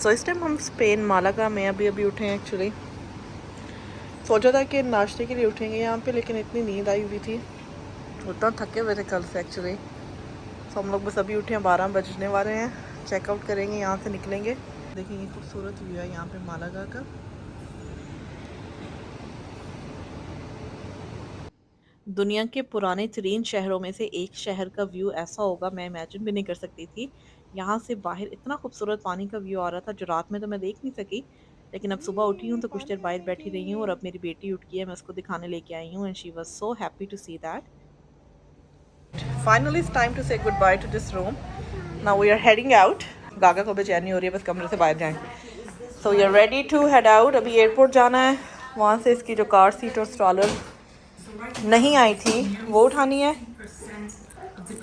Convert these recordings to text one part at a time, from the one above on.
सो इस टाइम हम Spain Malaga में अभी अभी उठे हैं। एक्चुअली सोचा था कि नाश्ते के लिए उठेंगे यहाँ पे, लेकिन इतनी नींद आई हुई थी, उतना थके हुए थे कल से एक्चुअली। तो हम लोग बस अभी उठे हैं, 12 बजने वाले हैं, चेकआउट करेंगे, यहाँ से निकलेंगे। देखिए ये खूबसूरत व्यू है यहाँ पे मालागा का। दुनिया के पुराने तरीन शहरों में से एक शहर का व्यू ऐसा होगा, मैं इमेजिन भी नहीं कर सकती थी। यहाँ से बाहर इतना खूबसूरत पानी का व्यू आ रहा था जो रात में तो मैं देख नहीं सकी, लेकिन अब सुबह उठी हूँ तो कुछ देर बाहर बैठी रही हूँ और अब मेरी बेटी उठ गई है, मैं उसको दिखाने लेके आई हूँ and she was so happy to see that. Finally it's time to say good bye to this room. Now we are heading out. Gaga को बेचैनी हो रही है, बस कमरे से बाहर जाएं। So we are ready to head out. अभी एयरपोर्ट जाना है, वहाँ से इसकी जो कार सीट और स्ट्रॉलर नहीं आई थी वो उठानी है,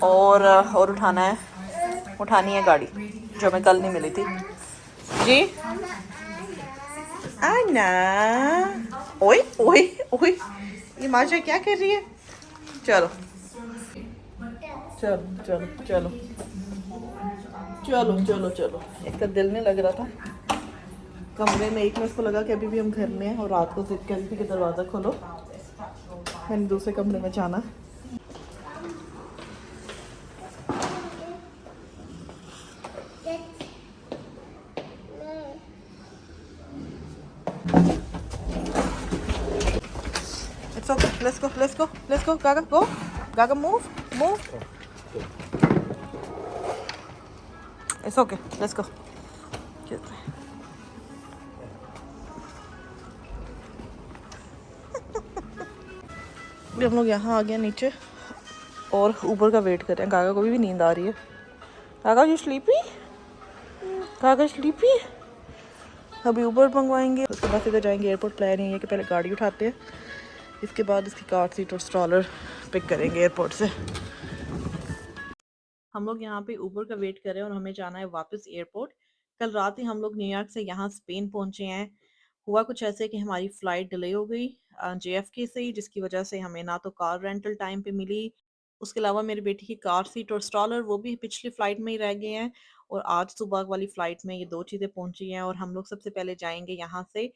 और उठानी है गाड़ी जो हमें कल नहीं मिली थी। जी आना, ओए ओए ओए, ये माशा क्या कर रही है? चलो चलो चलो चलो चलो चलो चलो। एक तो दिल नहीं लग रहा था कमरे में, एक में इसको लगा कि अभी भी हम घर में हैं, और रात को जिद कहती थी कि दरवाज़ा खोलो, मैंने दूसरे कमरे में जाना। It's okay. Let's go. Let's go. Let's go. Gaga, go. Gaga, move. Move. It's okay. Let's go. अभी हम लोग यहाँ आ गए नीचे और ऊबर का वेट कर रहे हैं। गागा को भी नींद आ रही है। गागा यू स्लीपी? Gaga sleepy? अभी ऊबर मंगवाएंगे, उसके बाद सीधे जाएंगे एयरपोर्ट। प्लान ये है कि पहले गाड़ी उठाते हैं, इसके बाद इसकी कार सीट और स्ट्रॉलर पिक करेंगे एयरपोर्ट से। हम लोग यहाँ पे ऊबर का वेट कर रहे हैं और हमें जाना है वापस एयरपोर्ट। कल रात ही हम लोग न्यूयॉर्क से यहाँ स्पेन पहुँचे हैं। हुआ कुछ ऐसे कि हमारी फ़्लाइट डिले हो गई JFK से ही, जिसकी वजह से हमें ना तो कार रेंटल टाइम पे मिली, उसके अलावा मेरी बेटी की कार सीट और स्ट्रॉलर वो भी पिछली फ़्लाइट में ही रह गए हैं, और आज सुबह वाली फ़्लाइट में ये 2 चीज़ें पहुंची हैं। और हम लोग सबसे पहले जाएंगे यहाँ से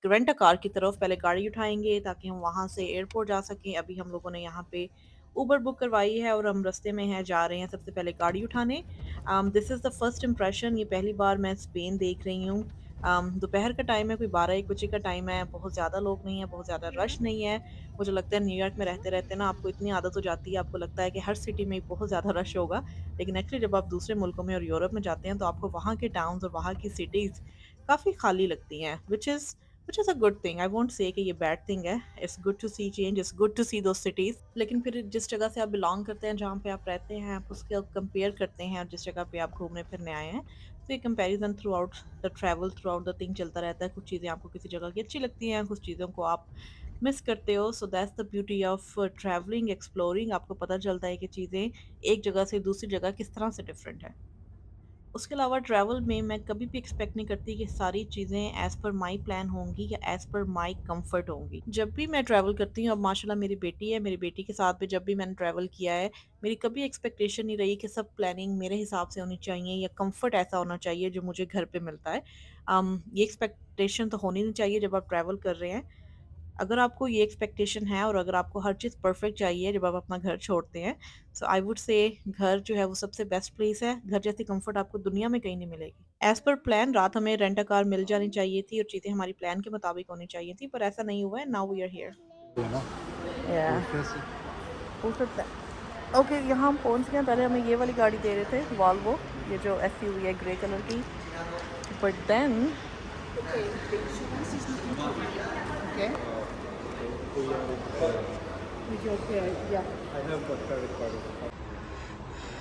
रेंट अ कार की तरफ, पहले गाड़ी उठाएंगे ताकि हम वहाँ से एयरपोर्ट जा सकें। अभी हम लोगों ने यहाँ पे उबर बुक करवाई है और हम रास्ते में हैं, जा रहे हैं सबसे पहले गाड़ी उठाने। This is the first impression, ये पहली बार मैं स्पेन देख रही हूँ। दोपहर का टाइम है, कोई 12-1 बजे का टाइम है, बहुत ज़्यादा लोग नहीं है, बहुत ज़्यादा रश नहीं है। मुझे लगता है न्यूयॉर्क में रहते-रहते ना आपको इतनी आदत हो जाती है, आपको लगता है कि हर सिटी में बहुत ज़्यादा रश होगा। लेकिन एक्चुअली जब आप दूसरे मुल्कों में और यूरोप में जाते हैं तो आपको वहाँ के टाउन्स और वहाँ की सिटीज़ काफ़ी खाली लगती हैं, which is a good thing. I won't say कि ये बैड थिंग है। It's good to see change, it's good to see those cities. लेकिन फिर जिस जगह से आप बिलॉन्ग करते हैं, जहाँ पे आप रहते हैं, आप उसके कंपेयर करते हैं और जिस जगह पे आप घूमने फिरने आए हैं, तो ये comparison through out the travel, through out the thing चलता रहता है। कुछ चीज़ें आपको किसी जगह की अच्छी लगती हैं, कुछ चीज़ों को आप मिस करते हो। So that's the beauty of travelling, exploring. आपको पता चलता है कि चीज़ें एक जगह से दूसरी जगह किस तरह से डिफरेंट है। उसके अलावा ट्रैवल में मैं कभी भी एक्सपेक्ट नहीं करती कि सारी चीज़ें एज़ पर माई प्लान होंगी या एज़ पर माई कंफर्ट होंगी। जब भी मैं ट्रैवल करती हूँ, अब माशाल्लाह मेरी बेटी है, मेरी बेटी के साथ भी जब भी मैंने ट्रैवल किया है, मेरी कभी एक्सपेक्टेशन नहीं रही कि सब प्लानिंग मेरे हिसाब से होनी चाहिए या कंफर्ट ऐसा होना चाहिए जो मुझे घर पे मिलता है। ये एक्सपेक्टेशन तो होनी नहीं चाहिए जब आप ट्रैवल कर रहे हैं। अगर आपको ये एक्सपेक्टेशन है और अगर आपको हर चीज़ परफेक्ट चाहिए जब आप अपना घर छोड़ते हैं, सो आई वुड से घर जो है वो सबसे बेस्ट प्लेस है। घर जैसी कंफर्ट आपको दुनिया में कहीं नहीं मिलेगी। एज़ पर प्लान रात हमें रेंट अ कार मिल जानी चाहिए थी और चीज़ें हमारी प्लान के मुताबिक होनी चाहिए थी, पर ऐसा नहीं हुआ है। Now we are here. Yeah okay, यहाँ हम पहुँच गए हैं। पहले हमें ये वाली गाड़ी दे रहे थे, वॉल्वो, ये जो SUV है ग्रे कलर की, बट देन ओके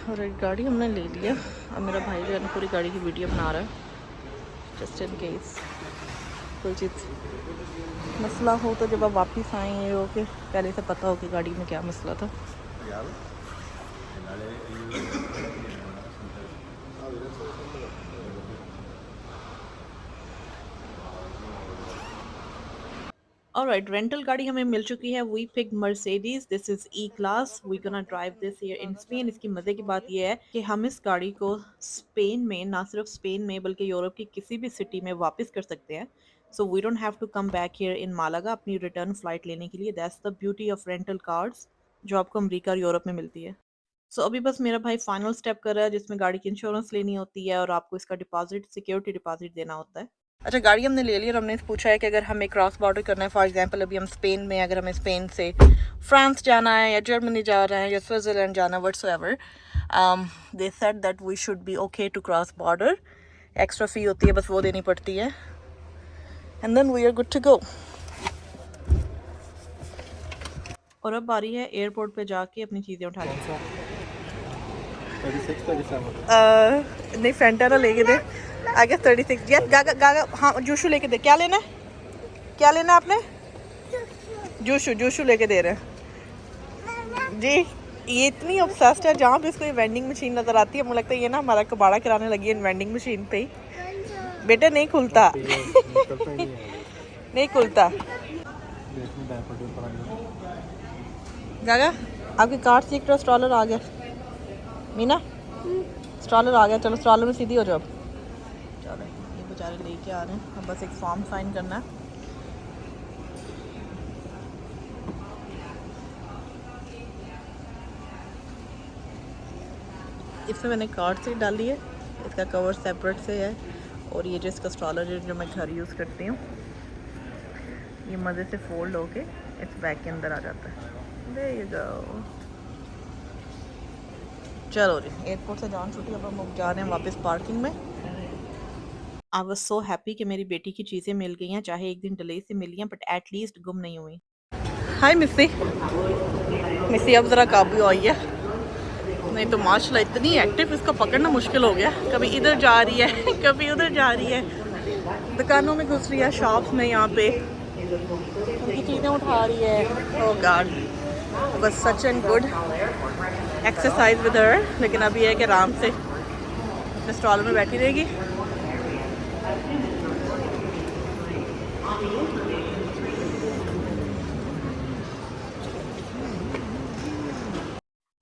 और एक गाड़ी हमने ले लिया। अब मेरा भाई जो है ना पूरी गाड़ी की वीडियो बना रहा है, जस्ट इन केस कोई चीज़ मसला हो तो जब आप वापस आएँ ये हो कि पहले से पता हो कि गाड़ी में क्या मसला था। ऑलराइट, रेंटल गाड़ी हमें मिल चुकी है। We picked Mercedes, this is E class, we gonna drive this here in Spain. इसकी मजे की बात यह है कि हम इस गाड़ी को स्पेन में, ना सिर्फ स्पेन में बल्कि यूरोप की किसी भी सिटी में वापस कर सकते हैं। So we don't have to come back here in Malaga अपनी रिटर्न फ्लाइट लेने के लिए। That's the beauty of rental cars जो आपको अमेरिका और यूरोप में मिलती है। सो अभी बस मेरा भाई फाइनल स्टेप कर रहा है जिसमें गाड़ी की इंश्योरेंस लेनी होती है और आपको इसका डिपॉजिट, सिक्योरिटी डिपॉजिट देना होता है। अच्छा, गाड़ी हमने ले ली और हमने पूछा है कि अगर हमें क्रॉस बॉर्डर करना है, फॉर एग्जांपल अभी हम स्पेन में, अगर हमें स्पेन से फ्रांस जाना है या जर्मनी जा रहे हैं या स्विट्ज़रलैंड जाना है, whatsoever, they said that we should be okay to cross border. Extra fee होती है, बस वो देनी पड़ती है, and then we are good to go. और अब बारी है एयरपोर्ट पे जाके अपनी चीज़ें उठाने की। 36, 37. नहीं, फेंटा ना लेके दे। आगे 36 यार, गागा गागा, हाँ जूशु लेके दे। क्या लेना है, क्या लेना है आपने? जूशु, जूशु लेके दे रहे हैं जी। ये इतनी ऑब्सेस्ड है, जहाँ पे इसको ये वेंडिंग मशीन नज़र आती है मुझे लगता है ये ना हमारा कबाड़ा कराने लगी है इन वेंडिंग मशीन पे ही। बेटा नहीं खुलता नहीं खुलता। गागा, आपकी कार सीख रहा, स्ट्रॉलर आ गया। मीना, स्ट्रॉलर आ गया, चलो स्ट्रॉलर में सीधी हो जाओ। चलो, ये बेचारे लेके आ रहे हैं, अब बस एक फॉर्म साइन करना है। इसमें मैंने कार्ड सीट डाली है, इसका कवर सेपरेट से है, और ये जो इसका स्ट्रॉलर है जो मैं घर यूज़ करती हूँ, ये मज़े से फोल्ड होके इस बैग के अंदर आ जाता है। There you go। चलो जी, एयरपोर्ट से जान छुट्टी, अब हम जा रहे हैं वापस पार्किंग में। आई वाज सो हैप्पी कि मेरी बेटी की चीज़ें मिल गई हैं, चाहे एक दिन डिले से मिली हैं बट एटलीस्ट गुम नहीं हुई। हाय मिस्सी, मिस्सी अब ज़रा काबू आई है, नहीं तो माशाल्लाह इतनी एक्टिव, इसको पकड़ना मुश्किल हो गया। कभी इधर जा रही है कभी उधर जा रही है, दुकानों में घुस रही है, शॉप्स में, यहाँ पे उनकी चीज़ें उठा रही है। ओह गॉड, बस such and good exercise with her. लेकिन अभी है कि आराम से अपने स्टॉल में बैठी रहेगी।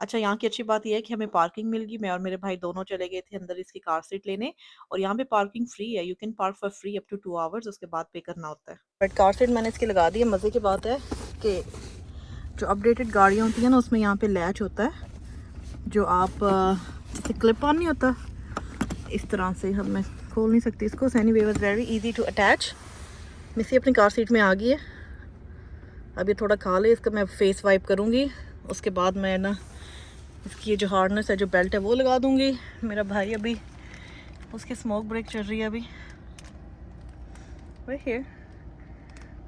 अच्छा, यहाँ की अच्छी बात यह है कि हमें पार्किंग मिल गई। मैं और मेरे भाई दोनों चले गए थे अंदर इसकी कार सीट लेने, और यहाँ पे पार्किंग फ्री है। You can park for free up to 2 hours, उसके बाद पे करना होता है। बट कार सीट मैंने इसकी लगा दी है। मज़े की बात है कि जो अपडेटेड गाड़ियाँ होती हैं ना, उसमें यहाँ पे लैच होता है, जो आप जैसे क्लिप ऑन नहीं होता, इस तरह से हम मैं खोल नहीं सकती इसको। Anyway was very easy to attach. Missy अपनी कार सीट में आ गई है, अब ये थोड़ा खा ले, इसका मैं फेस वाइप करूँगी, उसके बाद मैं ना इसकी जो हार्डनेस है, जो बेल्ट है, वो लगा दूँगी। मेरा भाई अभी उसकी स्मोक ब्रेक चल रही है अभी राइट हियर।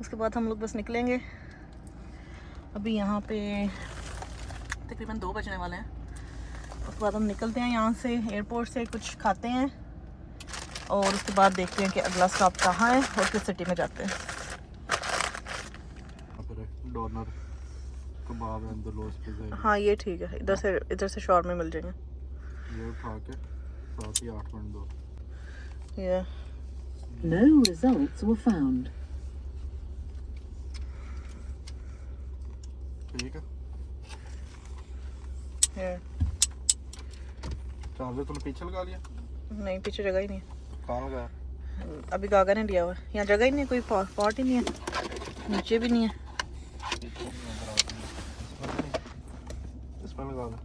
उसके बाद हम लोग बस निकलेंगे। अभी यहाँ पे तकरीबन 2 बजने वाले हैं। उसके बाद हम निकलते हैं यहाँ से, एयरपोर्ट से कुछ खाते हैं, और उसके बाद देखते हैं कि अगला स्टॉप कहाँ है और किस सिटी में जाते हैं। Donor kebab and the lows pizza. हाँ ये ठीक है, इधर से शॉर्मे मिल जाएंगे। ये उठा के साथ ही 8 मिनट दो। Yeah. No results were found. ठीक है, Yeah. चार्जर तूने पीछे लगा लिया? नहीं, पीछे जगह ही नहीं कहाँ लगाया? है। अभी गागा ने लिया हुआ है, यहाँ जगह ही नहीं है, कोई पॉट ही नहीं है, नीचे भी नहीं है। इसमें लगा दे।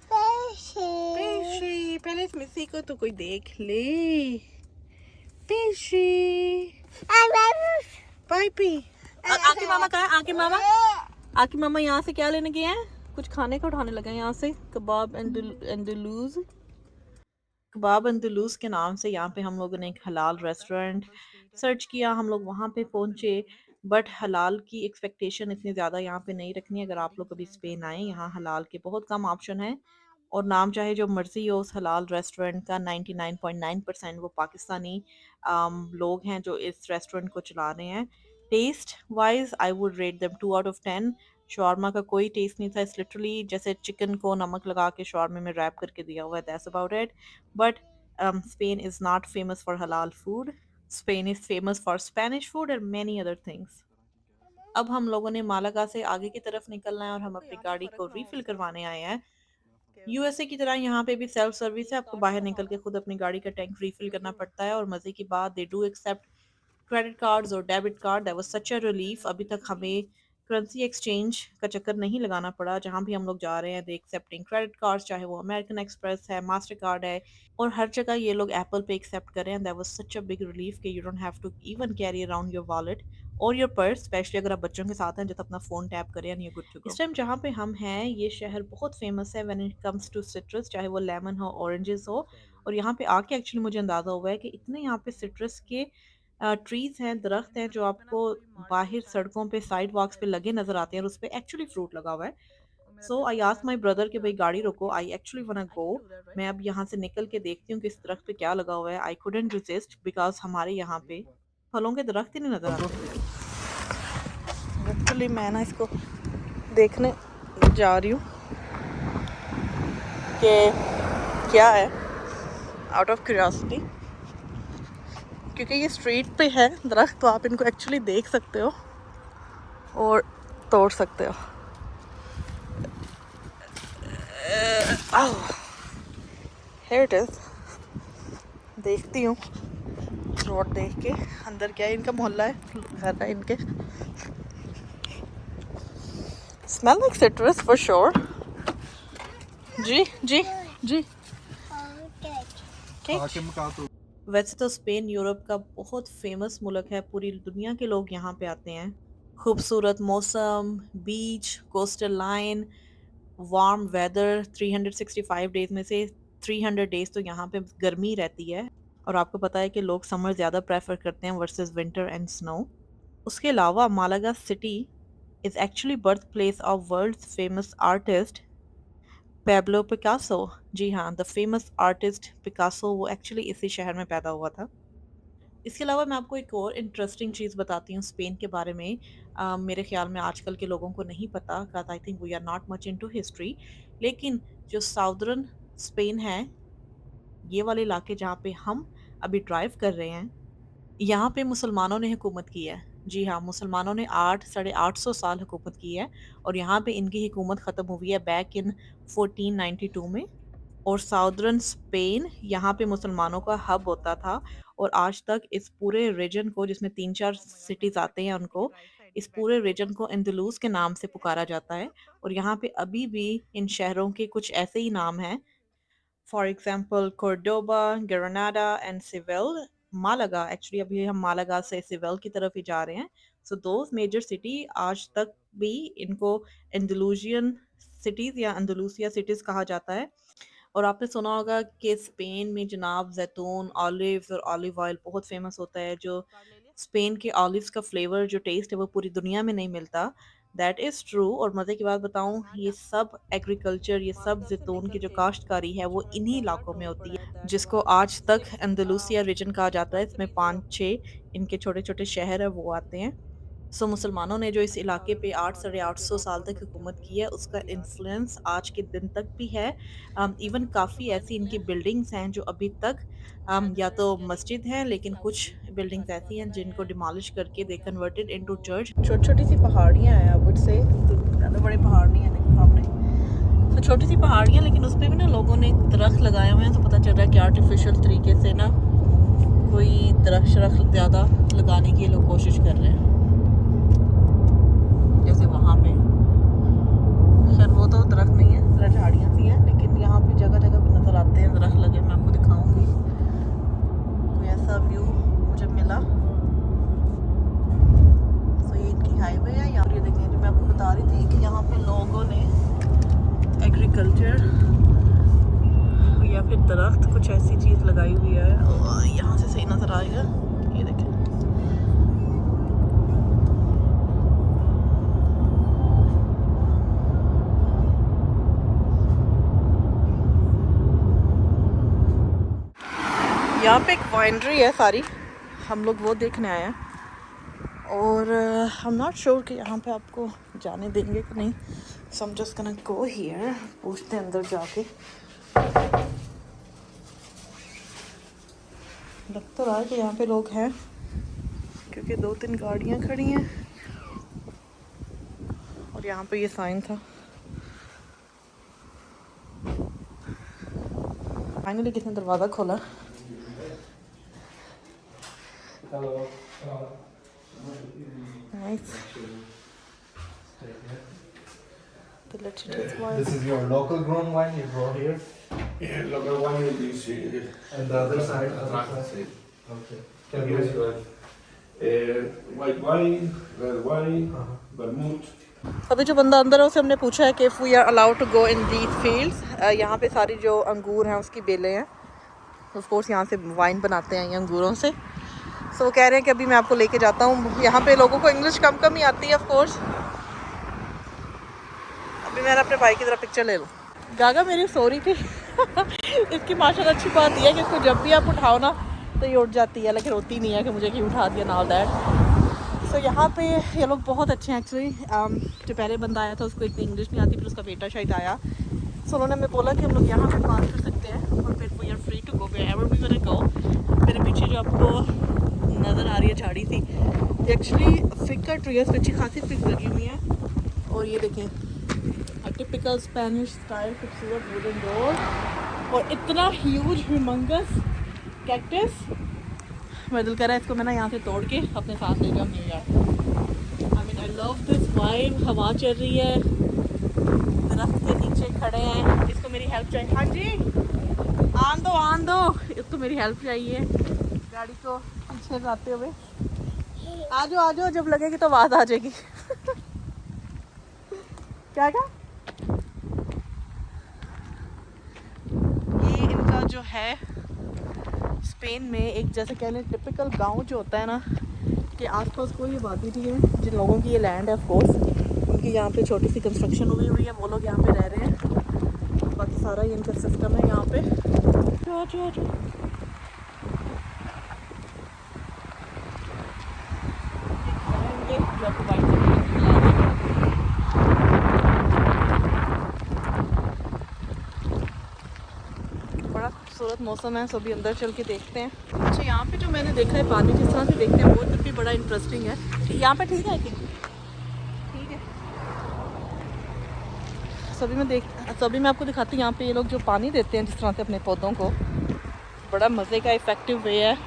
पेशी, पहले इस मिस्सी को तो कोई देख ले। पेशी, पाइपी, आके मामा कहाँ है? आके मामा, आके मामा यहाँ से क्या लेने गए हैं? कुछ खाने का उठाने लगे हैं यहाँ से। कबाब अंदलूज, कबाब अंदलूज के नाम से यहाँ पे हम लोगों ने एक हलाल रेस्टोरेंट सर्च किया। हम लोग वहाँ पे पहुँचे, बट हलाल की एक्सपेक्टेशन इतनी ज़्यादा यहाँ पे नहीं रखनी। अगर आप लोग कभी स्पेन आए, यहाँ हलाल के बहुत कम ऑप्शन हैं, और नाम चाहे जो मर्ज़ी हो उस हलाल रेस्टोरेंट का, 99.9% वो पाकिस्तानी लोग हैं जो इस रेस्टोरेंट को चला रहे हैं। Taste wise I would rate them 2 out of 10। Shawarma का कोई टेस्ट नहीं था, इट्स लिटरली जैसे चिकन को नमक लगा के शॉर्मे में रैप करके दिया हुआ है, that's about it. But Spain is not famous for halal food. Spain is famous for Spanish food and many other things. अब हम लोगों ने मालागा से आगे की तरफ निकलना है और हम अपनी गाड़ी को रिफिल करवाने आए हैं। यूएसए की तरह यहाँ पे भी सेल्फ सर्विस है, आपको बाहर निकल के खुद अपनी गाड़ी का टैंक रिफिल करना पड़ता है। और मजे की बात, they do accept credit cards और debit card. That was such a relief. अभी तक हमें करेंसी एक्सचेंज का चक्कर नहीं लगाना पड़ा। जहाँ भी हम लोग जा रहे हैं दे एक्सेप्टिंग क्रेडिट कार्ड्स, चाहे वो अमेरिकन एक्सप्रेस है, मास्टर कार्ड है, और हर जगह ये लोग एप्पल पे एक्सेप्ट कर रहे हैं। That was such a big relief कि you don't have to even carry around your wallet और योर पर्स, स्पेशली अगर आप बच्चों के साथ हैं, जब अपना फोन टैप करें and you good to go. इस टाइम जहाँ पे हम हैं, ये शहर बहुत फेमस है when it comes to citrus, चाहे वो लेमन हो, ऑरेंजेस हो। और यहाँ पे आके एक्चुअली मुझे अंदाजा हुआ है कि इतने यहाँ पे सिट्रस के ट्रीज हैं, दरख्त हैं, जो आपको बाहर सड़कों पे साइड वॉक्स पे लगे नजर आते हैं और उस पे एक्चुअली फ्रूट लगा हुआ है। सो आई आस्क्ड माय ब्रदर कि भाई गाड़ी रोको, आई एक्चुअली वांट गो। मैं अब यहाँ से निकल के देखती हूँ कि इस दरख्त पे क्या लगा हुआ है। आई कुडंट रेजिस्ट बिकॉज हमारे यहाँ पे फलों के दरख्त ही नहीं नजर आते। एक्चुअली मैं ना इसको देखने जा रही हूँ कि क्या है, आउट ऑफ क्यूरियोसिटी, क्योंकि ये स्ट्रीट पे है दरख्त, तो आप इनको एक्चुअली देख सकते हो और तोड़ सकते हो। Here it is. देखती हूँ रोड देख के अंदर क्या है, इनका मोहल्ला है, घर है इनके। Smell like citrus for sure. जी जी जी। वैसे तो स्पेन यूरोप का बहुत फेमस मुल्क है, पूरी दुनिया के लोग यहाँ पे आते हैं। खूबसूरत मौसम, beach, coastal line, warm weather, 365 days में से 300 डेज तो यहाँ पे गर्मी रहती है। और आपको पता है कि लोग समर ज़्यादा प्रेफर करते हैं वर्सेस विंटर एंड स्नो। उसके अलावा Malaga city is actually birth place of world's famous artist Pablo Picasso. जी हाँ, द फेमस आर्टिस्ट पिकासो वो एक्चुअली इसी शहर में पैदा हुआ था। इसके अलावा मैं आपको एक और इंटरेस्टिंग चीज़ बताती हूँ स्पेन के बारे में। मेरे ख्याल में आजकल के लोगों को नहीं पता, because I think we are not much into history. लेकिन जो साउदर्न स्पेन है, ये वाले इलाके जहाँ पे हम अभी ड्राइव कर रहे हैं, यहाँ पे मुसलमानों ने हुकूमत की है। जी हाँ, मुसलमानों ने 8 साढ़े 800 साल हुकूमत की है और यहाँ पे इनकी हुकूमत ख़त्म हुई है बैक इन 1492 में। और साउदर्न स्पेन यहाँ पे मुसलमानों का हब होता था और आज तक इस पूरे रीजन को, जिसमें 3-4 सिटीज़ आते हैं उनको, इस पूरे रीजन को अंदलूस के नाम से पुकारा जाता है। और यहाँ पे अभी भी इन शहरों के कुछ ऐसे ही नाम हैं, for example Cordoba, Granada and Seville, Malaga. Actually अभी हम मालागा से सिविल की तरफ ही जा रहे हैं। सो दोज मेजर सिटी आज तक भी इनको एंडलूसियन सिटीज़ या अंदलूसिया सिटीज़ कहा जाता है। और आपने सुना होगा कि स्पेन में जनाब जैतून, ऑलिव्स और ऑलिव ऑयल बहुत फेमस होता है। जो स्पेन के ऑलिव्स का फ्लेवर, जो टेस्ट है, वो पूरी दुनिया में नहीं मिलता। That is true. और मज़े की बात बताऊँ, ये सब एग्रीकल्चर, ये सब जैतून की जो काश्तकारी है वो इन्हीं इलाकों में होती है, जिसको आज तक अंदलूसिया रीजन कहा जाता है। इसमें 5-6 इनके छोटे छोटे शहर है वो आते हैं। सो मुसलमानों ने जो इस इलाके पे 8 साढ़े 800 साल तक हुकूमत की है, उसका इन्फ्लुएंस आज के दिन तक भी है। इवन काफ़ी ऐसी इनकी बिल्डिंग्स हैं जो अभी तक या तो मस्जिद हैं, लेकिन कुछ बिल्डिंग्स ऐसी हैं जिनको डिमोलिश करके दे कन्वर्टेड इनटू चर्च। छोटी छोटी सी पहाड़ियाँ हैं, आई वुड से, तो ज़्यादा बड़े पहाड़ नहीं है सामने, तो छोटी सी पहाड़ियाँ, लेकिन उस पर भी ना लोगों ने दरख्त लगाए हुए हैं। तो पता चल रहा है कि आर्टिफिशियल तरीके से ना कोई दरख्त शरख्त ज़्यादा लगाने की लोग कोशिश कर रहे हैं, जैसे वहाँ पे। खैर वो तो दरख्त नहीं है, जरा झाड़ियाँ सी हैं, लेकिन यहाँ पे जगह जगह पे नज़र आते हैं दरख्त लगे। मैं आपको दिखाऊंगी, कोई ऐसा व्यू मुझे मिला। तो ये इनकी हाईवे है। यहाँ पे देखिए, जो मैं आपको बता रही थी कि यहाँ पे लोगों ने एग्रीकल्चर या फिर दरख्त कुछ ऐसी चीज़ लगाई हुई है। यहाँ से सही नज़र आएगा, ये देखें। यहाँ पे एक वाइनरी है सारी, हम लोग वो देखने आए हैं। और आई एम नॉट श्योर कि यहाँ पे आपको जाने देंगे कि नहीं। So I am just gonna go here, पूछते हैं अंदर जाके। लग तो रहा है कि यहाँ पे लोग हैं, क्योंकि 2-3 गाड़ियाँ खड़ी हैं। और यहाँ पे ये साइन था। फाइनली किसने दरवाज़ा खोला। नाइस। तो let's taste wine. This is your local grown wine you grow here? Yeah, local wine is this here. And the other side? Okay. Can you White wine, red wine, vermouth. अभी जो बंदा अंदर है उसे हमने पूछा है कि if we are allowed to go in these fields, यहाँ पे सारी जो अंगूर हैं उसकी बेलें हैं, ऑफ कोर्स यहाँ से वाइन बनाते हैं ये अंगूरों से। सो वो कह रहे हैं कि अभी मैं आपको लेके जाता हूँ। यहाँ पे लोगों को इंग्लिश कम कम ही आती है ऑफ कोर्स। अभी मैंने अपने भाई की तरफ पिक्चर ले लूँ। गागा मेरी सो रही थी इसकी माशाल्लाह अच्छी बात यह है कि इसको जब भी आप उठाओ ना तो ये उठ जाती है, लेकिन रोती नहीं है कि मुझे क्यों उठा दिया नाल दैट। सो यहाँ पे ये लोग बहुत अच्छे हैं एक्चुअली। जो पहले बंदा आया था उसको इतनी इंग्लिश नहीं आती, फिर उसका बेटा शायद आया। सो उन्होंने हमें बोला कि हम लोग यहाँ पे बात कर सकते हैं और फिर we are free to go wherever we want to go. मेरे पीछे जो आपको नज़र आ रही है झाड़ी सी, एक्चुअली फिग का ट्री है, अच्छी खासी फिग लगी हुई है। और ये देखें टिपिकल स्पेनिश स्टाइल खूबसूरत वुडन डोर और इतना ह्यूज ह्यूमंगस कैक्टस। मेरा दिल कर रहा है इसको मैं ना यहाँ से तोड़ के अपने साथ ले जाऊँ New York. I mean I love this vibe. हवा चल रही है, दरख्त के नीचे खड़े हैं। इसको मेरी हेल्प चाहिए। हाँ जी आन दो इसको मेरी हेल्प चाहिए गाड़ी को पीछे जाते हुए। आ जाओ जब लगेगी तो आवाज़ आ जाएगी क्या ये इनका जो है स्पेन में एक जैसे कह लें टिपिकल गांव जो होता है ना कि आसपास कोई आबादी नहीं है। जिन लोगों की ये लैंड है ऑफ कोर्स उनकी यहाँ पे छोटी सी कंस्ट्रक्शन हुई है, वो लोग यहाँ पे रह रहे हैं। बाकी सारा ये इनका सिस्टम है यहाँ पे। जो खूबसूरत मौसम है, सभी अंदर चल के देखते हैं। अच्छा यहाँ पे जो मैंने देखा है पानी जिस तरह से देखते हैं वो तब भी बड़ा इंटरेस्टिंग है। यहाँ पे ठीक है आई थिंक ठीक है। सभी मैं आपको दिखाती हूँ यहाँ पे ये लोग जो पानी देते हैं जिस तरह से अपने पौधों को, बड़ा मज़े का इफ़ेक्टिव वे है।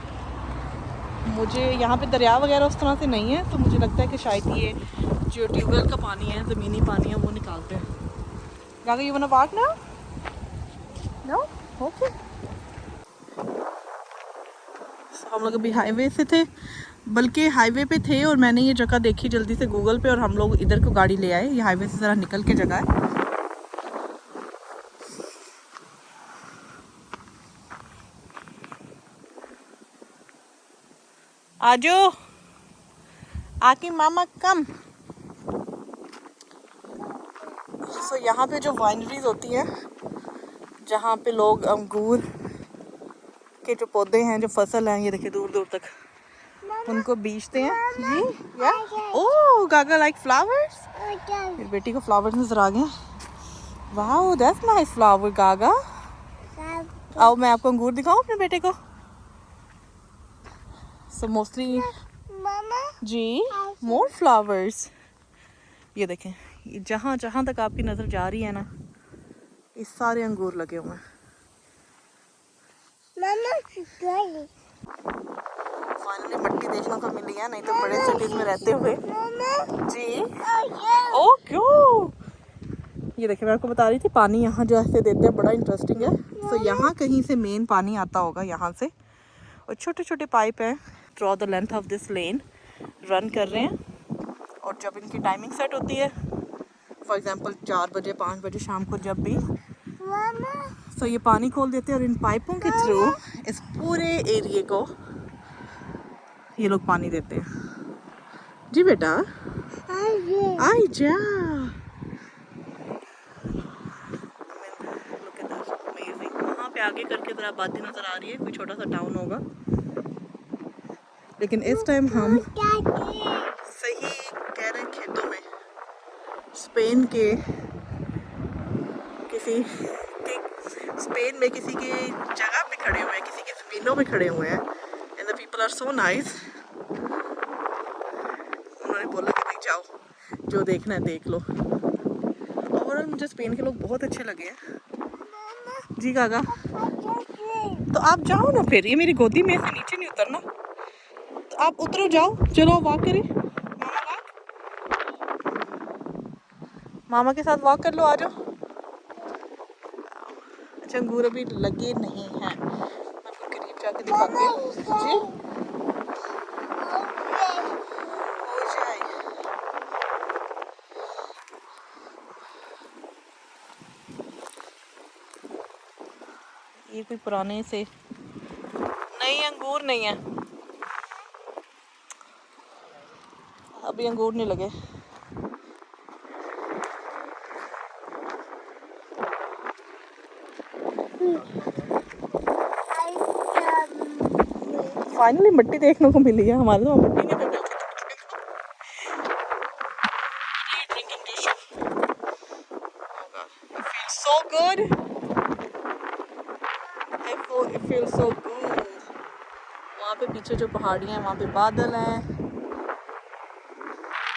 मुझे यहाँ पे दरिया वगैरह उस तरह से नहीं है, तो मुझे लगता है कि शायद ये जो ट्यूबवेल का पानी है, ज़मीनी पानी है, वो निकालते हैं। Gaga you want to walk now? No? Okay. हम लोग अभी हाईवे से थे, बल्कि हाईवे पे थे और मैंने ये जगह देखी जल्दी से गूगल पे और हम लोग इधर को गाड़ी ले आए। ये हाईवे से ज़रा निकल के जगह है। आजो आके मामा कम। सो यहाँ पे जो वाइनरीज होती हैं जहाँ पे लोग अंगूर के जो पौधे हैं, जो फसल हैं, ये देखिए दूर दूर तक, उनको बेचते हैं। ये या ओह गागा लाइक फ्लावर्स। मेरी बेटी को फ्लावर्स नजर आ गए। वाओ दैट्स नाइस फ्लावर गागा। आओ मैं आपको अंगूर दिखाऊं अपने बेटे को। सो मोस्टली जी मोर फ्लावर्स। ये देखें ये जहाँ जहाँ तक आपकी नज़र जा रही है ना, ये सारे अंगूर लगे हुए हैं। फाइनली मट्टी देखने को मिली है, नहीं तो बड़े सिटीज में रहते हुए जी। ओ क्यों? ये देखिए मैं आपको बता रही थी पानी यहाँ जो ऐसे देते हैं बड़ा इंटरेस्टिंग है। तो यहाँ कहीं से मेन पानी आता होगा यहाँ से, और छोटे छोटे पाइप हैं through the length of this lane run कर रहे हैं। और जब इनकी टाइमिंग सेट होती है, फॉर एग्जांपल 4 बजे 5 बजे शाम को जब भी, तो ये पानी खोल देते हैं और इन पाइपों के थ्रू इस पूरे एरिए को ये लोग पानी देते हैं। जी बेटा आई जा। वहाँ पे आगे करके जरा आबादी नजर आ रही है, कोई छोटा सा टाउन होगा, लेकिन इस टाइम हम सही कह रहे हैं खेतों में स्पेन के किसी जगह पे खड़े हुए हैं, किसी के ज़मीनों पे खड़े हुए हैं। And the people are so nice. उन्होंने बोला कि भाई जाओ जो देखना है देख लो। ओवरऑल मुझे स्पेन के लोग बहुत अच्छे लगे हैं। जी गागा, तो आप जाओ ना फिर, ये मेरी गोदी में से नीचे नहीं उतरना, तो आप उतरो, जाओ, चलो वॉक करें। मामा के साथ वॉक कर लो, आ जाओ। अच्छा, अंगूर अभी लगे नहीं हैं, मैं आपको करीब जाके दिखाती हूँ। जी हो जाए। ये कोई पुराने से नहीं, अंगूर नहीं है अभी, अंगूर नहीं लगे। फाइनली मिट्टी देखने को मिली है, हमारे तो मिट्टी नहीं मिलती। It feels so good. It feels so good. वहाँ पे पीछे जो पहाड़ियाँ हैं, वहाँ पे बादल हैं,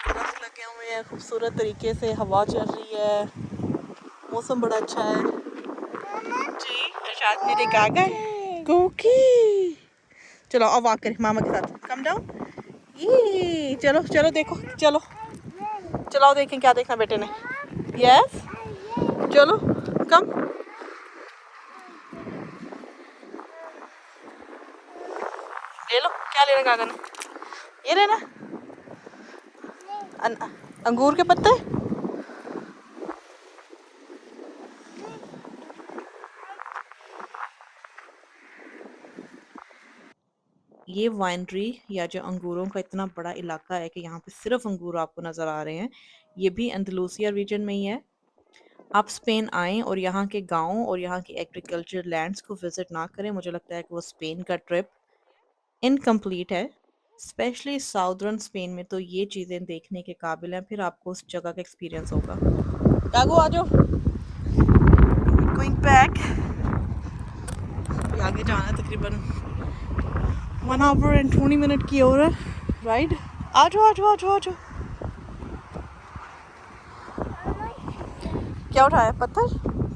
बर्फ लगे हुए हैं, खूबसूरत तरीके से हवा चल रही है, मौसम बड़ा अच्छा है। जी अरशाद मेरे गागा गोकी, चलो अब वॉक करें मामा के साथ। कम डाउन, ये चलो चलो देखो, चलो चलाओ, देखें क्या देखना बेटे ने। यस चलो कम, ले लो, क्या लेना गागा ने, ये लेना अंगूर के पत्ते। ये वाइनरी या जो अंगूरों का इतना बड़ा इलाका है कि यहाँ पे सिर्फ अंगूर आपको नज़र आ रहे हैं, ये भी अंदलूसिया रीजन में ही है। आप स्पेन आएँ और यहाँ के गाँव और यहाँ की एग्रीकल्चर लैंड्स को विज़िट ना करें, मुझे लगता है कि वो स्पेन का ट्रिप इनकम्प्लीट है। स्पेशली साउदर्न स्पेन में तो ये चीज़ें देखने के काबिल हैं, फिर आपको उस जगह का एक्सपीरियंस होगा। गागो आ जाओ, गोइंग बैक। आगे जाना है तकरीबन 1 आवर एंड 20 मिनट की और राइड। आ जाओ आ जाओ आ जाओ आ जाओ। क्या उठाया, पत्थर?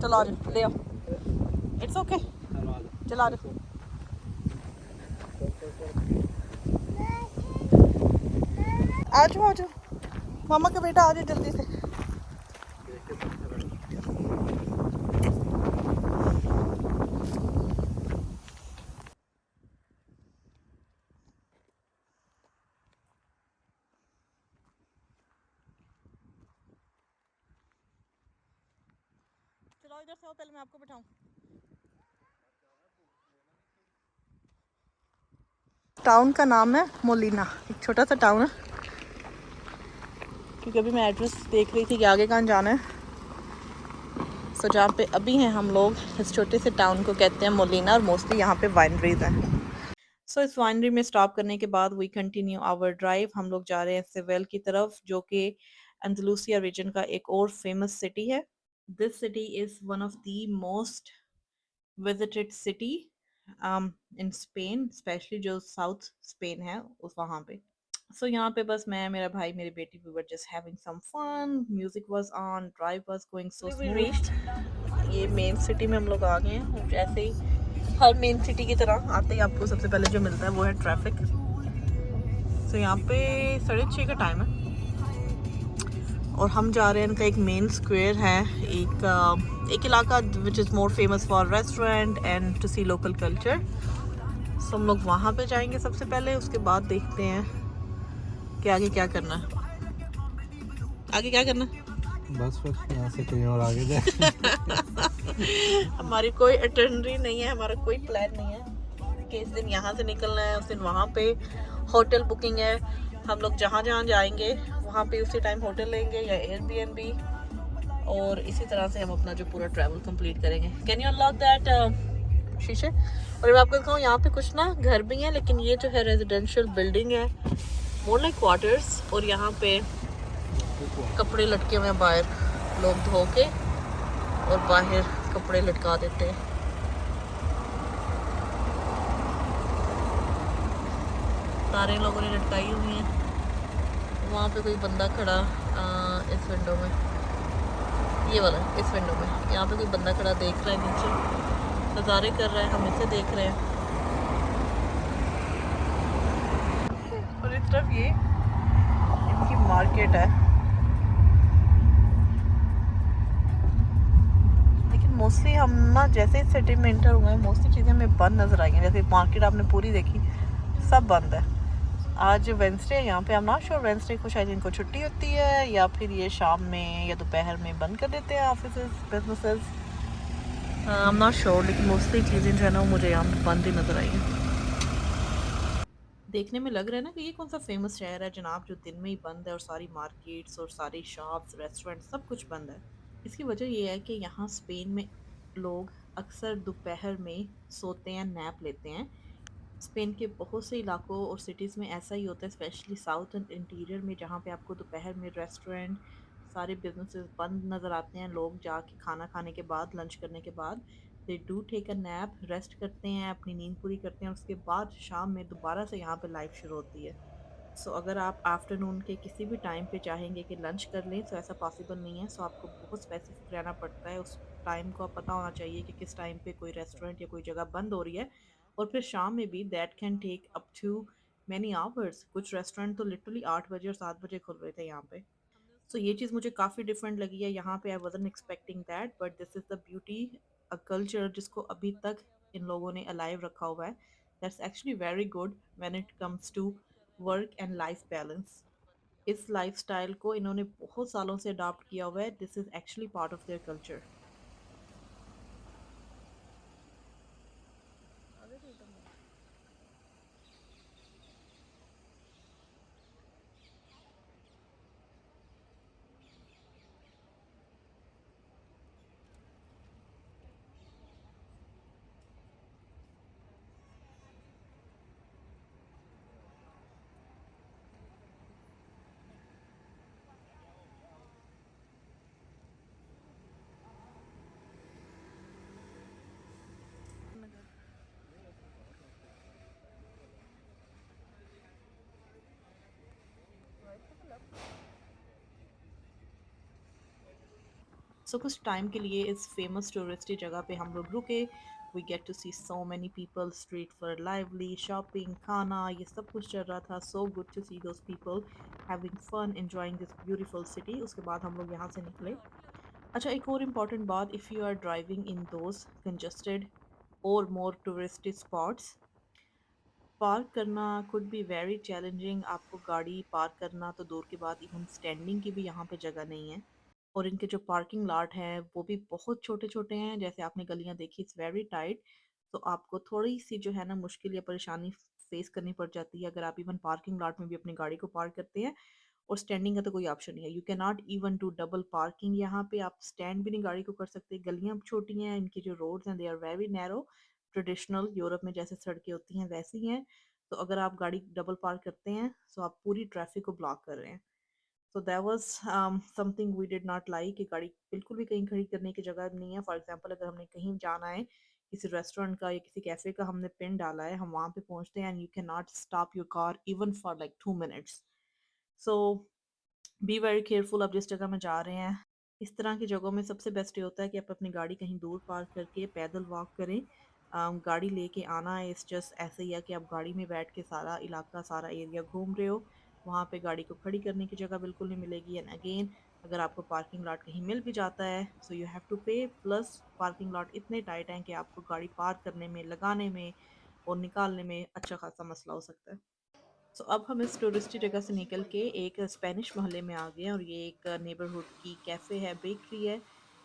चलो आ जाओ, ले आओ, इट्स ओके, चलो आ जाओ। आ जाओ आ जाओ, मामा का बेटा आ जाओ जल्दी से। चलो इधर से आओ, पहले मैं आपको बिठाऊं। टाउन का नाम है मोलिना, एक छोटा सा टाउन है, क्योंकि अभी मैं एड्रेस देख रही थी कि आगे कहाँ जाना है। सो जहाँ पे अभी हैं हम लोग, इस छोटे से टाउन को कहते हैं मोलिना, और मोस्टली यहाँ पे वाइनरीज हैं। सो इस वाइनरी में स्टॉप करने के बाद वी कंटिन्यू आवर ड्राइव। हम लोग जा रहे हैं सेवेल की तरफ, जो कि अंदलूसिया रीजन का एक और फेमस सिटी है। This city is one of the most visited city in Spain, specially जो साउथ स्पेन है उस वहाँ पे। सो यहाँ पे बस मैं, मेरा भाई, मेरी बेटी, we were just having some fun, music was on, drive was going so smooth. ये मेन सिटी में हम लोग आ गए हैं। जैसे ही हर मेन सिटी की तरह आते ही आपको सबसे पहले जो मिलता है वो है ट्रैफिक। सो यहाँ पे 6:30 का टाइम है और हम जा रहे हैं, इनका एक मेन स्क्वायर है, एक इलाका which is more famous for restaurant and to see local culture. So हम लोग वहाँ पे जाएंगे सबसे पहले, उसके बाद देखते हैं कि आगे क्या करना है। आगे क्या करना है? बस यहाँ से कहीं और आगे जाए। हमारी कोई अटेंडरी नहीं है, हमारा कोई प्लान नहीं है कि इस दिन यहाँ से निकलना है, उस दिन वहाँ पे होटल बुकिंग है। हम लोग जहाँ जहाँ जाएंगे वहाँ पे उसी टाइम होटल लेंगे या एयरबीएनबी, और इसी तरह से हम अपना जो पूरा ट्रैवल कंप्लीट करेंगे। कैन यू अनलॉक दैट शीशे? और मैं आपको दिखाऊँ, यहाँ पे कुछ ना घर भी हैं, लेकिन ये जो है रेजिडेंशियल बिल्डिंग है, मोर लाइक क्वार्टर्स, और यहाँ पे कपड़े लटके हुए हैं बाहर, लोग धो के और बाहर कपड़े लटका देते हैं। सारे लोगों ने लटकाई हुई हैं। वहाँ पे कोई बंदा खड़ा इस विंडो में। ये वाला इस विंडो में, यहाँ पे कोई बंदा खड़ा देख रहा है, नीचे नज़ारे कर रहा है, हम इसे देख रहे हैं। और इस तरफ ये इनकी मार्केट है, लेकिन मोस्टली हम ना जैसे इस सिटी में इंटर हुए हैं मोस्टली चीज़ें हमें बंद नज़र आई हैं। जैसे मार्केट आपने पूरी देखी, सब बंद है। आज वेंसडे है यहाँ पे, I am not sure Wednesday को शायद इनको छुट्टी होती है या फिर ये शाम में या दोपहर में बंद कर देते हैं office businesses, I am not sure, लेकिन मोस्टली चीज़ें जो है ना वो मुझे यहाँ पे बंद ही नज़र आई हैं। देखने में लग रहा है ना कि ये कौन सा फेमस शहर है जनाब जो दिन में ही बंद है और सारी मार्केट्स और सारी शॉप्स रेस्टोरेंट सब कुछ बंद है। इसकी वजह ये है कि यहाँ स्पेन में लोग अक्सर दोपहर में सोते हैं, नैप लेते हैं। स्पेन के बहुत से इलाकों और सिटीज़ में ऐसा ही होता है, स्पेशली साउथ एंड इंटीरियर में, जहाँ पे आपको दोपहर में रेस्टोरेंट सारे बिजनेसेस बंद नज़र आते हैं। लोग जाके खाना खाने के बाद, लंच करने के बाद they do take a nap, rest करते हैं, अपनी नींद पूरी करते हैं और उसके बाद शाम में दोबारा से यहाँ पे लाइफ शुरू होती है। सो अगर आप आफ्टरनून के किसी भी टाइम पे चाहेंगे कि लंच कर लें तो ऐसा पॉसिबल नहीं है। सो आपको बहुत स्पेसिफिक रहना पड़ता है, उस टाइम को आप पता होना चाहिए कि किस टाइम पे कोई रेस्टोरेंट या कोई जगह बंद हो रही है। और फिर शाम में भी that can take up to many hours. कुछ रेस्टोरेंट तो लिटरली 8 बजे और 7 बजे खुल रहे थे यहाँ पे। सो ये चीज़ मुझे काफ़ी डिफरेंट लगी है यहाँ पे। I wasn't expecting that, but this is the beauty, a culture जिसको अभी तक इन लोगों ने अलाइव रखा हुआ है। That's actually very good when it comes to work and life balance. इस लाइफस्टाइल को इन्होंने बहुत सालों से अडॉप्ट किया हुआ है। This is actually part of their culture. So कुछ टाइम के लिए इस फेमस टूरिस्टी जगह पे हम लोग रुके। We get to see so many people, street for lively, shopping, खाना, ये सब कुछ चल रहा था। So good to see those people having fun, enjoying this beautiful city. उसके बाद हम लोग यहाँ से निकले। अच्छा, एक और इम्पॉर्टेंट बात, if you are driving in those congested और मोर टूरिस्टी स्पॉट्स, पार्क करना कुड बी वेरी चैलेंजिंग। आपको गाड़ी पार्क करना तो दूर की बात, इवन स्टैंडिंग की भी यहाँ पे जगह नहीं है। और इनके जो पार्किंग लॉट हैं वो भी बहुत छोटे छोटे हैं, जैसे आपने गलियां देखी, इट्स वेरी टाइट। तो आपको थोड़ी सी जो है ना मुश्किल या परेशानी फेस करनी पड़ जाती है अगर आप इवन पार्किंग लॉट में भी अपनी गाड़ी को पार्क करते हैं। और स्टैंडिंग का तो कोई ऑप्शन नहीं है, you can not even do double parking. यहाँ पे आप स्टैंड भी नहीं गाड़ी को कर सकते। गलियां छोटी हैं, इनकी जो रोड्स हैं they are very narrow. Traditional Europe में जैसे सड़कें होती हैं वैसी हैं। तो अगर आप गाड़ी डबल पार्क करते हैं तो आप पूरी ट्रैफिक को ब्लॉक कर रहे हैं। So that was something we did not like, कि गाड़ी बिल्कुल भी कहीं खड़ी करने की जगह नहीं है। फॉर एग्जांपल, अगर हमने कहीं जाना है, किसी रेस्टोरेंट का या किसी कैफे का हमने पिन डाला है, हम वहाँ पे पहुँचते हैं and you can not stop your car even for like 2 minutes. So be very careful आप जिस जगह में जा रहे हैं। इस तरह की जगहों में सबसे बेस्ट ये होता है कि आप अपनी गाड़ी कहीं दूर पार्क करके पैदल वॉक करें। गाड़ी लेके आना इस जस्ट ऐसे ही है कि आप गाड़ी में बैठ के सारा इलाका, सारा एरिया घूम रहे हो। वहाँ पे गाड़ी को खड़ी करने की जगह बिल्कुल नहीं मिलेगी। एंड अगेन, अगर आपको पार्किंग लॉट कहीं मिल भी जाता है सो यू हैव टू पे प्लस। पार्किंग लॉट इतने टाइट हैं कि आपको गाड़ी पार्क करने में, लगाने में और निकालने में अच्छा खासा मसला हो सकता है। सो अब हम इस टूरिस्टी जगह से निकल के एक स्पेनिश मोहल्ले में आ गए हैं और ये एक नेबरहुड की कैफ़े है, बेकरी है।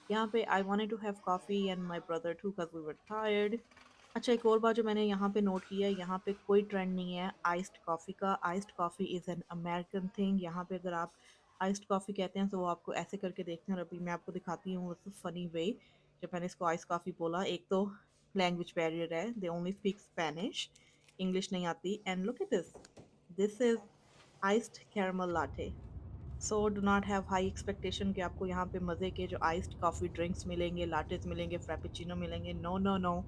यहाँ पे I wanted to have coffee and my brother too because we were tired. अच्छा, एक और बात जो मैंने यहाँ पे नोट किया है, यहाँ पे कोई ट्रेंड नहीं है आइस्ड कॉफ़ी का। Iced coffee is an American thing. यहाँ पे अगर आप आइस्ड कॉफ़ी कहते हैं तो वो आपको ऐसे करके देखते हैं, और अभी मैं आपको दिखाती हूँ फनी वे। जब मैंने इसको आइस कॉफ़ी बोला, एक तो लैंग्वेज बैरियर है, they only speak Spanish, English नहीं आती। And look at this, this is iced caramel latte. So do not have high expectation कि आपको यहाँ पे मज़े के जो आइस्ड कॉफ़ी ड्रिंक्स मिलेंगे, लाटेस मिलेंगे, फ्रेपेचिनो मिलेंगे। No no no,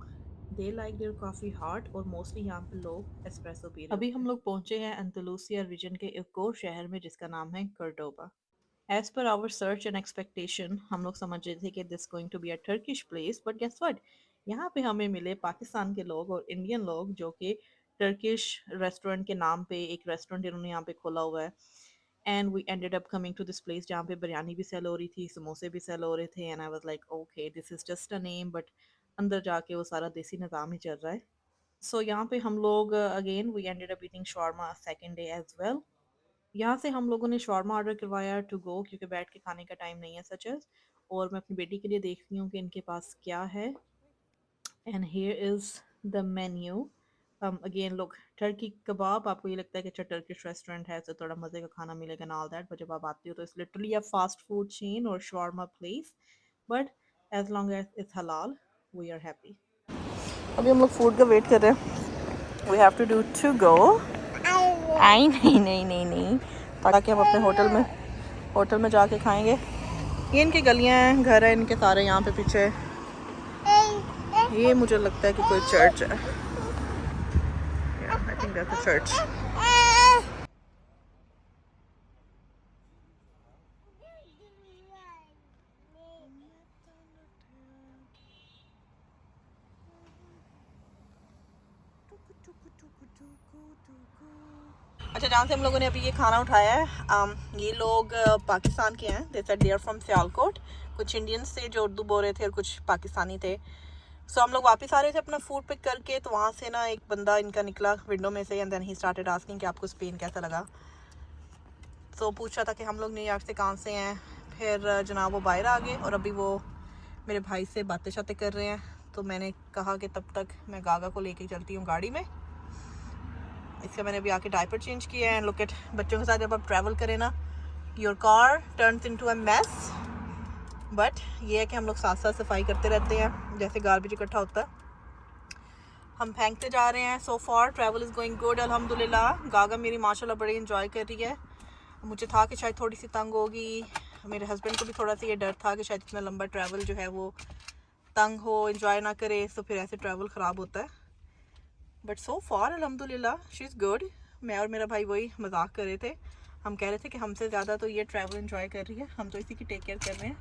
they like their coffee hot, और मोस्टली यहाँ पे लोग एस्प्रेसो पी रहे। अभी हम लोग पहुँचे हैं अंdalusia रीजन के एक और शहर में जिसका नाम है Cordoba. As per our search and expectation हम लोग समझ रहे थे कि this going to be a Turkish place, but guess what, यहाँ पे हमें मिले पाकिस्तान के लोग और इंडियन लोग जो कि टर्किश रेस्टोरेंट के नाम पे एक रेस्टोरेंट इन्होंने यहाँ पे खोला हुआ है। And we ended up coming to this place जहाँ पे बिरयानी भी सेल हो रही थी, समोसे भी सेल हो रहे थे, and I was like okay this is just a name, but अंदर जाके वो सारा देसी निज़ाम ही चल रहा है। सो यहाँ पे हम लोग again we ended up eating shawarma second day as well. यहाँ से हम लोगों ने shawarma ऑर्डर करवाया टू गो, क्योंकि बैठ के खाने का टाइम नहीं है सच एज। और मैं अपनी बेटी के लिए देखती हूँ कि इनके पास क्या है। And here is the menu. Again look, turkey kebab, आपको ये लगता है कि अच्छा टर्किश रेस्टोरेंट है तो थोड़ा मज़े का खाना मिलेगा ना ऑल दैट, बट जब आप आती हो तो it's literally a fast food chain और shawarma place, but as long as it's हलाल वी आर हैप्पी। अभी हम लोग फूड का वेट कर रहे हैं। We have to do to go. आई नहीं ताकि हम अपने होटल में जाके खाएंगे। ये इनकी गलियां हैं, घर है इनके सारे यहाँ पे पीछे। ये मुझे लगता है कि कोई चर्च है। I think that's a church. अच्छा, जहाँ से हम लोगों ने अभी ये खाना उठाया है, ये लोग पाकिस्तान के हैं। They said they are from Sialkot. कुछ इंडियंस थे जो उर्दू बोल रहे थे और कुछ पाकिस्तानी थे। सो हम लोग वापस आ रहे थे अपना फूड पिक करके, तो वहाँ से ना एक बंदा इनका निकला विंडो में से, and then he started asking कि आपको स्पेन कैसा लगा। सो पूछ रहा था कि हम लोग न्यूयॉर्क से कहाँ से हैं। फिर जनाब वो बाहर आ गए और अभी वो मेरे भाई से बातें शातें कर रहे हैं। तो मैंने कहा कि तब तक मैं गागा को लेके चलती हूँ गाड़ी में। इसका मैंने अभी आके डायपर चेंज किया है। लुक एट, बच्चों के साथ जब आप ट्रैवल करें ना, your car turns into a mess, but ये है कि हम लोग साथ साथ सफाई करते रहते हैं जैसे गार्बेज इकट्ठा होता है, हम फेंकते जा रहे हैं। So for travel is going good अल्हम्दुलिल्लाह। गागा मेरी माशाल्लाह बड़ी इंजॉय कर रही है। मुझे था कि शायद थोड़ी सी तंग होगी, मेरे हस्बैंड को भी थोड़ा सा ये डर था कि शायद इतना लंबा ट्रैवल जो है वो तंग हो, इंजॉय ना करे, तो फिर ऐसे ट्रैवल ख़राब होता है। बट सो फार अल्हम्दुलिल्लाह शी इज़ गुड। मैं और मेरा भाई वही मजाक कर रहे थे, हम कह रहे थे कि हमसे ज़्यादा तो ये ट्रैवल इंजॉय कर रही है, हम तो इसी की टेक केयर कर रहे हैं।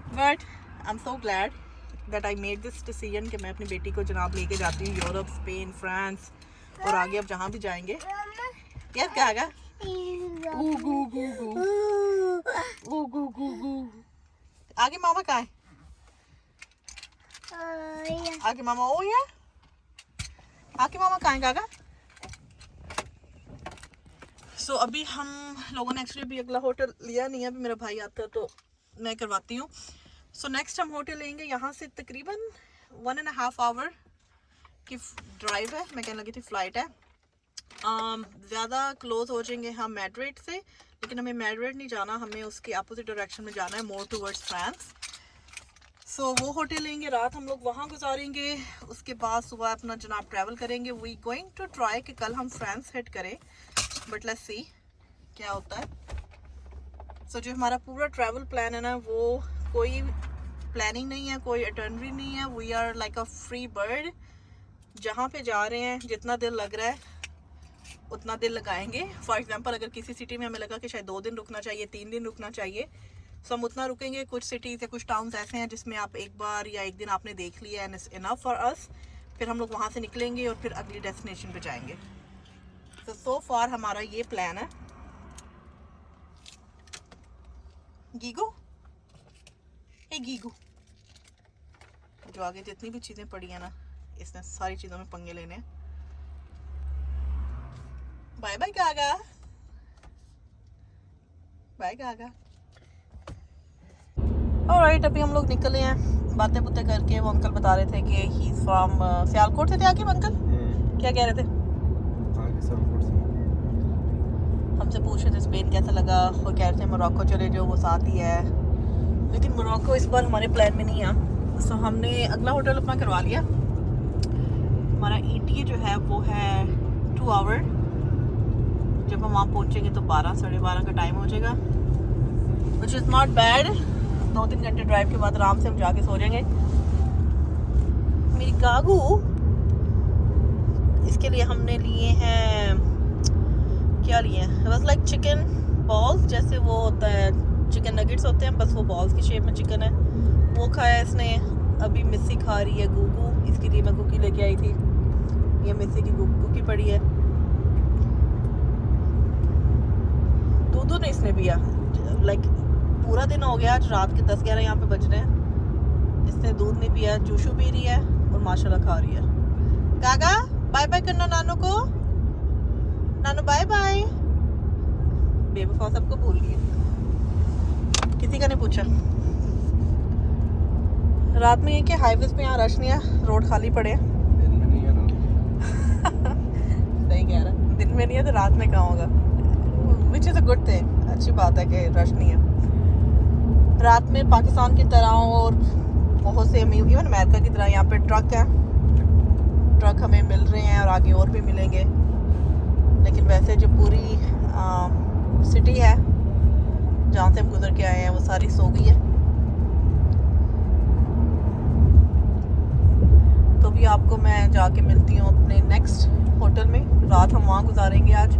But I am so glad that I made this decision कि मैं अपनी बेटी को जनाब लेके जाती हूँ यूरोप, स्पेन, फ्रांस और आगे अब जहाँ भी जाएंगे। यस क्या आगा आगे मामा कहाँ है? आगे मामा ओ या आगे मामा कहाँ है गागा? सो अभी हम लोगों ने एक्चुअली अभी अगला होटल लिया नहीं है, अभी मेरा भाई आता है तो मैं करवाती हूँ। सो नेक्स्ट हम होटल लेंगे यहाँ से तकरीबन 1.5 आवर की ड्राइव है, मैं कहने लगी थी फ़्लाइट है। ज़्यादा क्लोज हो जाएंगे हम मैड्रिड से, लेकिन हमें मैड्रिड नहीं जाना, हमें उसके अपोजिट डायरेक्शन में जाना है, मोर टूवर्ड्स फ्रांस। सो वो होटल लेंगे, रात हम लोग वहाँ गुजारेंगे, उसके बाद सुबह अपना जनाब ट्रैवल करेंगे। वी गोइंग टू ट्राई कि कल हम फ्रांस हिट करें, बट लेट्स सी क्या होता है। सो जो हमारा पूरा ट्रैवल प्लान है ना, वो कोई प्लानिंग नहीं है, कोई अटर्नरी नहीं है। We are like a free bird, जहाँ पे जा रहे हैं जितना दिल लग रहा है उतना दिल लगाएंगे। फॉर एग्जांपल अगर किसी सिटी में हमें लगा कि शायद 2 दिन रुकना चाहिए, 3 दिन रुकना चाहिए, सो हम उतना रुकेंगे। कुछ सिटीज़ या कुछ टाउन्स ऐसे हैं जिसमें आप एक बार या एक दिन आपने देख लिया and it's enough for us, फिर हम लोग वहाँ से निकलेंगे और फिर अगली डेस्टिनेशन पे जाएंगे। सो फार हमारा ये प्लान है। गीगो, हे गीगो, जो आगे जितनी भी चीज़ें पड़ी हैं ना, इसने सारी चीज़ों में पंगे लेने हैं। बाय बाय गागा, बाय गागा। ऑलराइट, अभी हम लोग निकले हैं बातें बुतें करके। वो अंकल बता रहे थे कि ही इज़ फ्रॉम सियालकोट से थे आके। अंकल क्या कह रहे थे? हमसे पूछ रहे थे स्पेन कैसा लगा, और कह रहे थे मोरक्को चले जो, वो साथ ही है, लेकिन मोरक्को इस बार हमारे प्लान में नहीं है। सो हमने अगला होटल अपना करवा लिया। हमारा ETA जो है वो है 2 आवर। जब हम वहाँ पहुँचेंगे तो 12 साढ़े 12 का टाइम हो जाएगा, विच इज़ नॉट बैड। 2-3 घंटे ड्राइव के बाद आराम से हम जाके सो जाएंगे। मेरी गागू, इसके लिए हमने लिए हैं, क्या लिए हैं, बस लाइक चिकन बॉल्स, जैसे वो होता है चिकन नगेट्स होते हैं, बस वो बॉल्स की शेप में चिकन है, वो खाया इसने। अभी मिस्सी खा रही है गुगू, इसके लिए मैं कुकी लेके आई थी। ये मिस्सी की कुकी पड़ी है। दूध नहीं इसने पिया, लाइक पूरा दिन हो गया, आज रात के 10-11 यहाँ पे बज रहे हैं, इसने दूध नहीं पिया, चूशू पी रही है और माशाल्लाह खा रही है। काका बाय बाय करना नानू को, नानू बाय बाय। बेवफा सबको भूल गई, किसी का नहीं पूछा। रात में ये कि हाईवेज पे यहाँ रश नहीं है, रोड खाली पड़े हैं। दिन में नहीं है ना। सही कह रहा है, दिन में नहीं है तो रात में कहाँ होगा, which is a good thing, अच्छी बात है कि रश नहीं है। रात में पाकिस्तान की तरह और बहुत से इवन अमेरिका की तरह यहाँ पे ट्रक है, ट्रक हमें मिल रहे हैं और आगे और भी मिलेंगे। लेकिन वैसे जो पूरी सिटी है जहाँ से हम गुजर के आए हैं वो सारी सो गई है। तो भी आपको मैं जाके मिलती हूँ अपने नेक्स्ट होटल में, रात हम वहाँ गुजारेंगे आज।